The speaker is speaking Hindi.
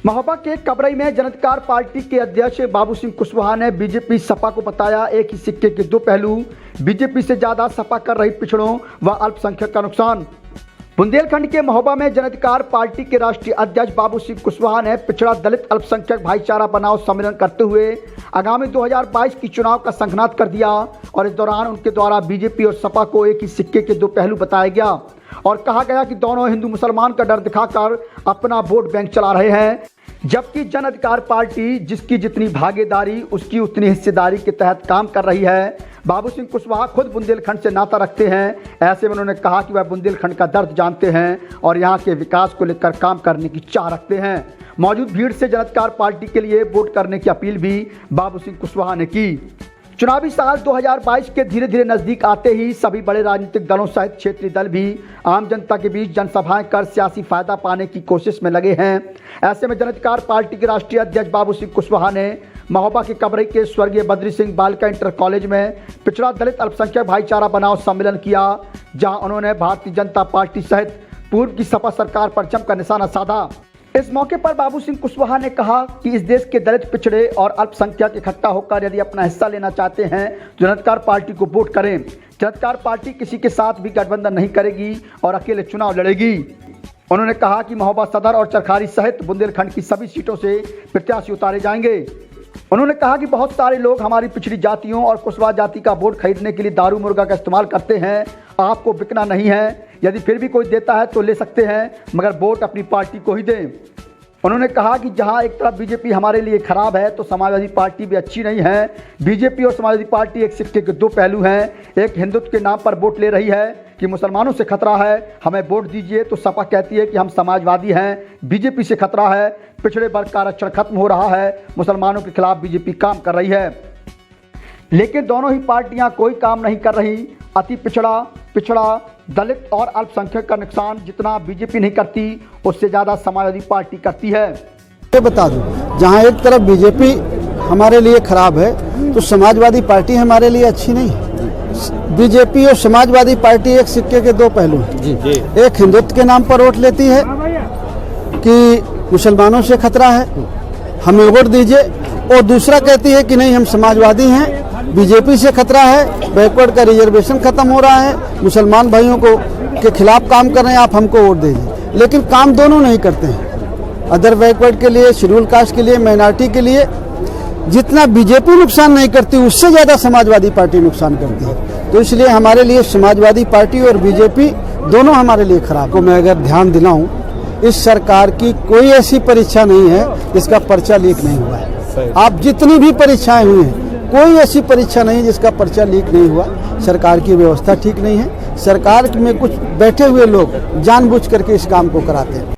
महोबा के कबरई में जनाधिकार पार्टी के अध्यक्ष बाबू सिंह कुशवाहा ने बीजेपी सपा को बताया एक ही सिक्के के दो पहलू। बीजेपी से ज्यादा सपा कर रही पिछड़ों व अल्पसंख्यक का नुकसान। बुंदेलखंड के महोबा में जनाधिकार पार्टी के राष्ट्रीय अध्यक्ष बाबू सिंह कुशवाहा ने पिछड़ा दलित अल्पसंख्यक भाईचारा बनाओ सम्मेलन करते हुए आगामी 2022 की चुनाव का संघनाद कर दिया और इस दौरान उनके द्वारा बीजेपी और सपा को एक ही सिक्के के दो पहलू बताया गया और कहा गया कि दोनों हिंदू मुसलमान का डर दिखाकर अपना वोट बैंक चला रहे हैं, जबकि जन अधिकार पार्टी जिसकी जितनी भागीदारी उसकी उतनी हिस्सेदारी के तहत काम कर रही है। बाबू सिंह कुशवाहा खुद बुंदेलखंड से नाता रखते हैं। ऐसे में उन्होंने कहा कि वह बुंदेलखंड का दर्द जानते हैं और यहाँ के विकास को लेकर काम करने की चाह रखते हैं। मौजूद भीड़ से जन अधिकार पार्टी के लिए वोट करने की अपील भी बाबू सिंह कुशवाहा ने की। चुनावी साल 2022 के धीरे धीरे नजदीक आते ही सभी बड़े राजनीतिक दलों सहित क्षेत्रीय दल भी आम जनता के बीच जनसभाएं कर सियासी फायदा पाने की कोशिश में लगे हैं। ऐसे में जन अधिकार पार्टी के राष्ट्रीय अध्यक्ष बाबू सिंह कुशवाहा ने महोबा के कबरई के स्वर्गीय बद्री सिंह बालिका इंटर कॉलेज में पिछड़ा दलित अल्पसंख्यक भाईचारा बनाओ सम्मेलन किया, जहां उन्होंने भारतीय जनता पार्टी सहित पूर्व की सपा सरकार पर जमकर निशाना साधा। इस मौके पर बाबू सिंह कुशवाहा ने कहा कि इस देश के दलित पिछड़े और अल्पसंख्यक इकट्ठा होकर यदि अपना हिस्सा लेना चाहते हैं तो जन अधिकार पार्टी को वोट करें। जन अधिकार पार्टी किसी के साथ भी गठबंधन नहीं करेगी और अकेले चुनाव लड़ेगी। उन्होंने कहा कि महोबा सदर और चरखारी सहित बुंदेलखंड की सभी सीटों से प्रत्याशी उतारे जाएंगे। उन्होंने कहा कि बहुत सारे लोग हमारी पिछड़ी जातियों और कुशवाहा जाति का वोट खरीदने के लिए दारू मुर्गा का इस्तेमाल करते हैं। आपको बिकना नहीं है, यदि फिर भी कोई देता है तो ले सकते हैं, मगर वोट अपनी पार्टी को ही दें। उन्होंने कहा कि जहां एक तरफ बीजेपी हमारे लिए खराब है तो समाजवादी पार्टी भी अच्छी नहीं है। बीजेपी और समाजवादी पार्टी एक सिक्के के दो पहलू हैं। एक हिंदुत्व के नाम पर वोट ले रही है कि मुसलमानों से खतरा है, हमें वोट दीजिए, तो सपा कहती है कि हम समाजवादी हैं, बीजेपी से खतरा है, पिछड़े वर्ग का आरक्षण खत्म हो रहा है, मुसलमानों के खिलाफ बीजेपी काम कर रही है। लेकिन दोनों ही पार्टियां कोई काम नहीं कर रही। अति पिछड़ा दलित और अल्पसंख्यक का नुकसान जितना बीजेपी नहीं करती उससे ज्यादा समाजवादी पार्टी करती है। ये बता दूं, जहां एक तरफ बीजेपी हमारे लिए खराब है तो समाजवादी पार्टी हमारे लिए अच्छी नहीं है। बीजेपी और समाजवादी पार्टी एक सिक्के के दो पहलू हैं। एक हिंदुत्व के नाम पर वोट लेती है कि मुसलमानों से खतरा है, हमें वोट दीजिए, और दूसरा कहती है कि नहीं हम समाजवादी हैं, बीजेपी से खतरा है, बैकवर्ड का रिजर्वेशन खत्म हो रहा है, मुसलमान भाइयों को के खिलाफ काम कर रहे हैं, आप हमको वोट दीजिए। लेकिन काम दोनों नहीं करते हैं। अदर बैकवर्ड के लिए, शेड्यूल कास्ट के लिए, माइनॉरिटी के लिए जितना बीजेपी नुकसान नहीं करती उससे ज़्यादा समाजवादी पार्टी नुकसान करती है। तो इसलिए हमारे लिए समाजवादी पार्टी और बीजेपी दोनों हमारे लिए खराब। को मैं अगर ध्यान दिलाऊं, इस सरकार की कोई ऐसी परीक्षा नहीं है जिसका पर्चा लीक नहीं हुआ है। आप जितनी भी परीक्षाएं हुई हैं, कोई ऐसी परीक्षा नहीं जिसका पर्चा लीक नहीं हुआ। सरकार की व्यवस्था ठीक नहीं है। सरकार में कुछ बैठे हुए लोग जानबूझ करके इस काम को कराते हैं।